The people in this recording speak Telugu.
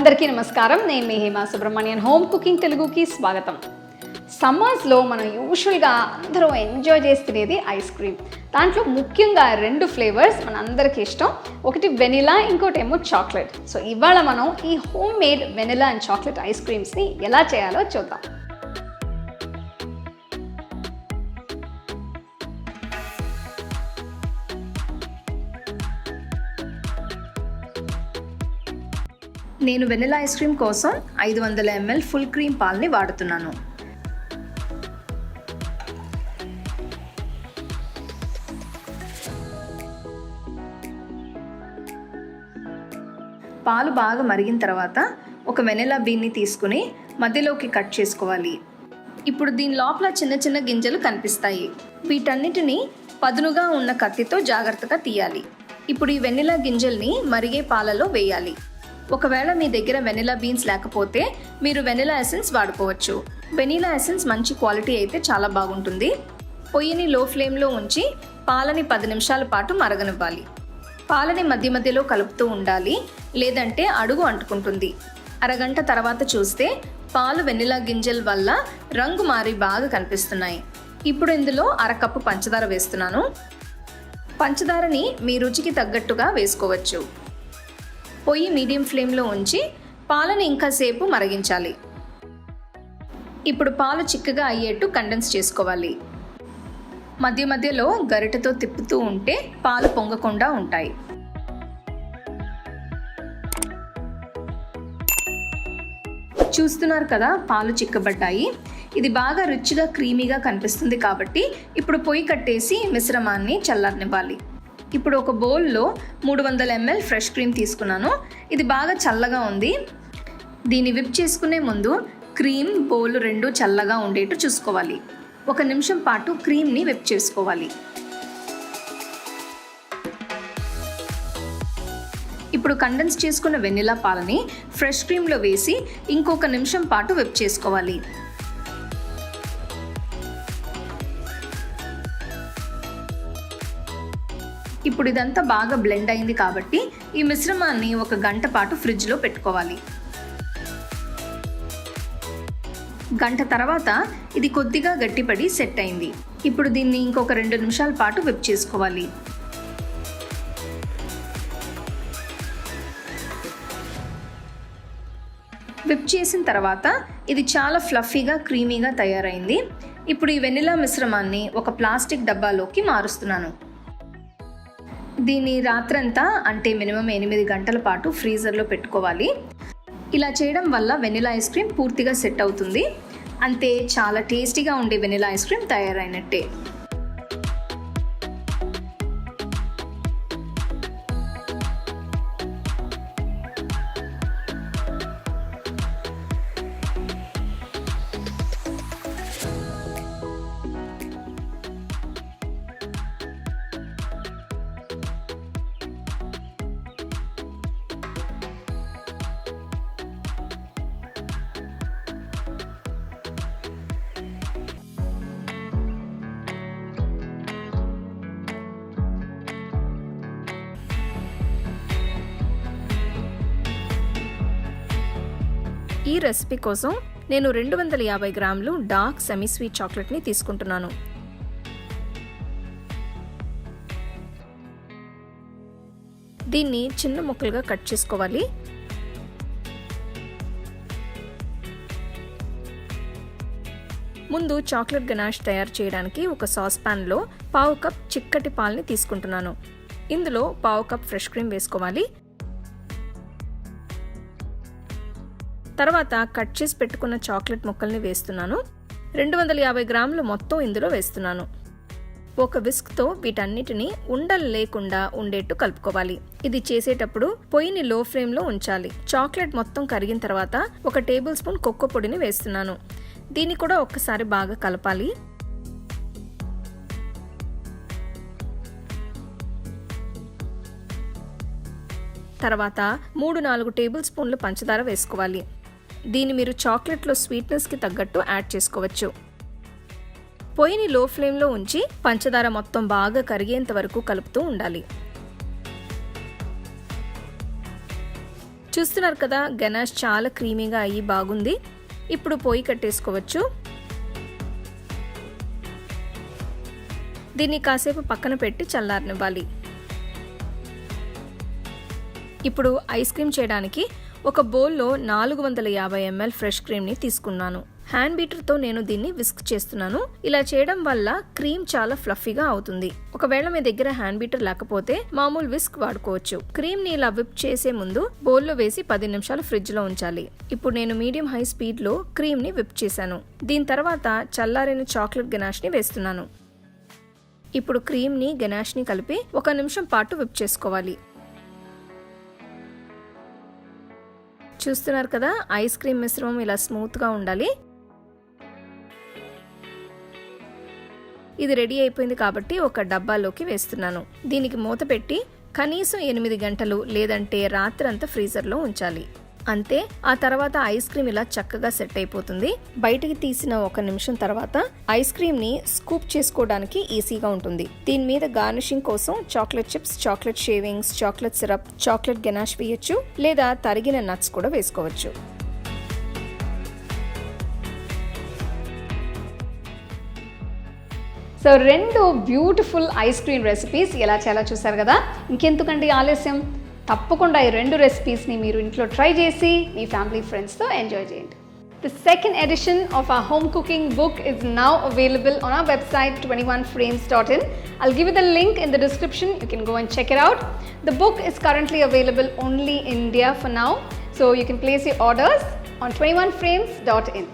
అందరికీ నమస్కారం. నేను మీ హేమ సుబ్రహ్మణ్యన్. హోమ్ కుకింగ్ తెలుగుకి స్వాగతం. సమ్మర్స్లో మనం యూజువల్గా అందరూ ఎంజాయ్ చేస్తున్నది ఐస్ క్రీమ్. దాంట్లో ముఖ్యంగా 2 ఫ్లేవర్స్ మన అందరికీ ఇష్టం. ఒకటి వెనిలా, ఇంకోటేమో చాక్లెట్. సో ఇవాళ మనం ఈ home made vanilla and chocolate ice క్రీమ్స్ని ఎలా చేయాలో చూద్దాం. నేను వెనిలా ఐస్ క్రీమ్ కోసం 500 ml ఫుల్ క్రీమ్ పాలని వాడుతున్నాను. పాలు బాగా మరిగిన తర్వాత ఒక వెనిలా బీన్ని తీసుకుని మధ్యలోకి కట్ చేసుకోవాలి. ఇప్పుడు దీని లోపల చిన్న చిన్న గింజలు కనిపిస్తాయి. వీటన్నిటిని పదునుగా ఉన్న కత్తితో జాగ్రత్తగా తీయాలి. ఇప్పుడు ఈ వెనిలా గింజల్ని మరిగే పాలలో వేయాలి. ఒకవేళ మీ దగ్గర వెనిలా బీన్స్ లేకపోతే మీరు వెనిలా ఎసెన్స్ వాడుకోవచ్చు. వెనిలా ఎసెన్స్ మంచి క్వాలిటీ అయితే చాలా బాగుంటుంది. పొయ్యిని లో ఫ్లేమ్లో ఉంచి పాలని 10 నిమిషాల పాటు మరగనివ్వాలి. పాలని మధ్య మధ్యలో కలుపుతూ ఉండాలి, లేదంటే అడుగు అంటుకుంటుంది. అరగంట తర్వాత చూస్తే పాలు వెనిలా గింజల వల్ల రంగు మారి బాగా కనిపిస్తున్నాయి. ఇప్పుడు ఇందులో 1/2 కప్పు పంచదార వేస్తున్నాను. పంచదారని మీ రుచికి తగ్గట్టుగా వేసుకోవచ్చు. పొయ్యి మీడియం ఫ్లేమ్లో ఉంచి పాలని ఇంకాసేపు మరిగించాలి. ఇప్పుడు పాలు చిక్కగా అయ్యేట్టు కండెన్స్ చేసుకోవాలి. మధ్య మధ్యలో గరిటెతో తిప్పుతూ ఉంటే పాలు పొంగకుండా ఉంటాయి. చూస్తున్నారు కదా, పాలు చిక్కబడ్డాయి. ఇది బాగా రిచ్గా క్రీమీగా కనిపిస్తుంది కాబట్టి ఇప్పుడు పొయ్యి కట్టేసి మిశ్రమాన్ని చల్లారనివ్వాలి. ఇప్పుడు ఒక బౌల్లో 300 ml ఫ్రెష్ క్రీమ్ తీసుకున్నాను. ఇది బాగా చల్లగా ఉంది. దీన్ని విప్ చేసుకునే ముందు క్రీమ్, బౌల్ 2 చల్లగా ఉండేట్టు చూసుకోవాలి. 1 నిమిషం పాటు క్రీమ్ని విప్ చేసుకోవాలి. ఇప్పుడు కండెన్స్ చేసుకున్న వెనిలా పాలని ఫ్రెష్ క్రీమ్లో వేసి ఇంకొక నిమిషం పాటు విప్ చేసుకోవాలి. ఇప్పుడు ఇదంతా బాగా బ్లెండ్ అయింది కాబట్టి ఈ మిశ్రమాన్ని 1 గంట పాటు ఫ్రిడ్జ్లో పెట్టుకోవాలి. గంట తర్వాత ఇది కొద్దిగా గట్టిపడి సెట్ అయింది. ఇప్పుడు దీన్ని ఇంకొక 2 నిమిషాల పాటు విప్ చేసుకోవాలి. విప్ చేసిన తర్వాత ఇది చాలా ఫ్లఫీగా క్రీమీగా తయారైంది. ఇప్పుడు ఈ వెనిలా మిశ్రమాన్ని ఒక ప్లాస్టిక్ డబ్బాలోకి మారుస్తున్నాను. దీన్ని రాత్రంతా అంటే మినిమం 8 గంటల పాటు ఫ్రీజర్లో పెట్టుకోవాలి. ఇలా చేయడం వల్ల వెనిలా ఐస్ క్రీమ్ పూర్తిగా సెట్ అవుతుంది. అంతే, చాలా టేస్టీగా ఉండే వెనిలా ఐస్ క్రీమ్ తయారైనట్టే. ఈ రెసిపీ కోసం నేను 250 గ్రాములు డార్క్ సెమీ స్వీట్ చాక్లెట్ని తీసుకుంటున్నాను. దీన్ని చిన్న ముక్కలుగా కట్ చేసుకోవాలి. ముందు చాక్లెట్ గనాష్ తయారు చేయడానికి ఒక సాస్ ప్యాన్లో 1/2 కప్ చిక్కటి పాలని తీసుకుంటున్నాను. ఇందులో 1/2 కప్ ఫ్రెష్ క్రీమ్ వేసుకోవాలి. తర్వాత కట్ చేసి పెట్టుకున్న చాక్లెట్ ముక్కల్ని వేస్తున్నాను. 250 గ్రాములు మొత్తం ఇందులో వేస్తున్నాను. ఒక విస్క్తో వీటన్నిటిని ఉండలు లేకుండా ఉండేట్టు కలుపుకోవాలి. ఇది చేసేటప్పుడు పొయ్యిని లో ఫ్లేమ్లో ఉంచాలి. చాక్లెట్ మొత్తం కరిగిన తర్వాత 1 టేబుల్ స్పూన్ కోకో పొడిని వేస్తున్నాను. దీన్ని కూడా ఒక్కసారి బాగా కలపాలి. తర్వాత 3-4 టేబుల్ స్పూన్లు పంచదార వేసుకోవాలి. దీన్ని మీరు చాక్లెట్లో స్వీట్నెస్కి తగ్గట్టు యాడ్ చేసుకోవచ్చు. పొయ్యిని లో ఫ్లేమ్లో ఉంచి పంచదార మొత్తం బాగా కరిగేంత వరకు కలుపుతూ ఉండాలి. చూస్తున్నారు కదా, గనాష్ చాలా క్రీమీగా అయ్యి బాగుంది. ఇప్పుడు పొయ్యి కట్టేసుకోవచ్చు. దీన్ని కాసేపు పక్కన పెట్టి చల్లారనివ్వాలి. ఇప్పుడు ఐస్ క్రీమ్ చేయడానికి ఒక బౌల్లో 450 ml ఫ్రెష్ క్రీమ్ని తీసుకున్నాను. హ్యాండ్ బీటర్తో నేను దీన్ని విస్క్ చేస్తున్నాను. ఇలా చేయడం వల్ల క్రీమ్ చాలా ఫ్లఫీగా అవుతుంది. ఒకవేళ మీ దగ్గర హ్యాండ్ బీటర్ లేకపోతే మామూలు విస్క్ వాడుకోవచ్చు. క్రీమ్ని ఇలా విప్ చేసే ముందు బౌల్లో వేసి 10 నిమిషాలు ఫ్రిడ్జ్లో ఉంచాలి. ఇప్పుడు నేను మీడియం హై స్పీడ్లో క్రీమ్ని విప్ చేశాను. దీని తర్వాత చల్లారిన చాక్లెట్ గనాష్ని వేస్తున్నాను. ఇప్పుడు క్రీమ్ని గనాష్ని కలిపి 1 నిమిషం పాటు విప్ చేసుకోవాలి. చూస్తున్నారు కదా, ఐస్ క్రీమ్ మిశ్రమం ఇలా స్మూత్గా ఉండాలి. ఇది రెడీ అయిపోయింది కాబట్టి ఒక డబ్బాలోకి వేస్తున్నాను. దీనికి మూత పెట్టి కనీసం 8 గంటలు లేదంటే రాత్రంతా ఫ్రీజర్లో ఉంచాలి. అంతే, ఆ తర్వాత ఐస్ క్రీమ్ ఇలా చక్కగా సెట్ అయిపోతుంది. బయటికి తీసిన 1 నిమిషం తర్వాత ఐస్ క్రీమ్ ని స్కూప్ చేసుకోవడానికి ఈజీగా ఉంటుంది. దీని మీద గార్నిషింగ్ కోసం chocolate chips, chocolate shavings, chocolate syrup, chocolate ganache వేయొచ్చు, లేదా తరిగిన నట్స్ కూడా వేసుకోవచ్చు. So 2 beautiful eyes cream recipes ఎలా చేయాలో చూసారు కదా. ఇంకెందుకండి ఆలస్యం, తప్పకుండా ఈ 2 రెసిపీస్ని మీరు ఇంట్లో ట్రై చేసి మీ ఫ్యామిలీ ఫ్రెండ్స్తో ఎంజాయ్ చేయండి. The second edition of our home cooking book is now available on our website 21frames.in. I'll give you the link in the description. You can go and check it out. The book is currently available only in India for now, so you can place your orders on 21frames.in.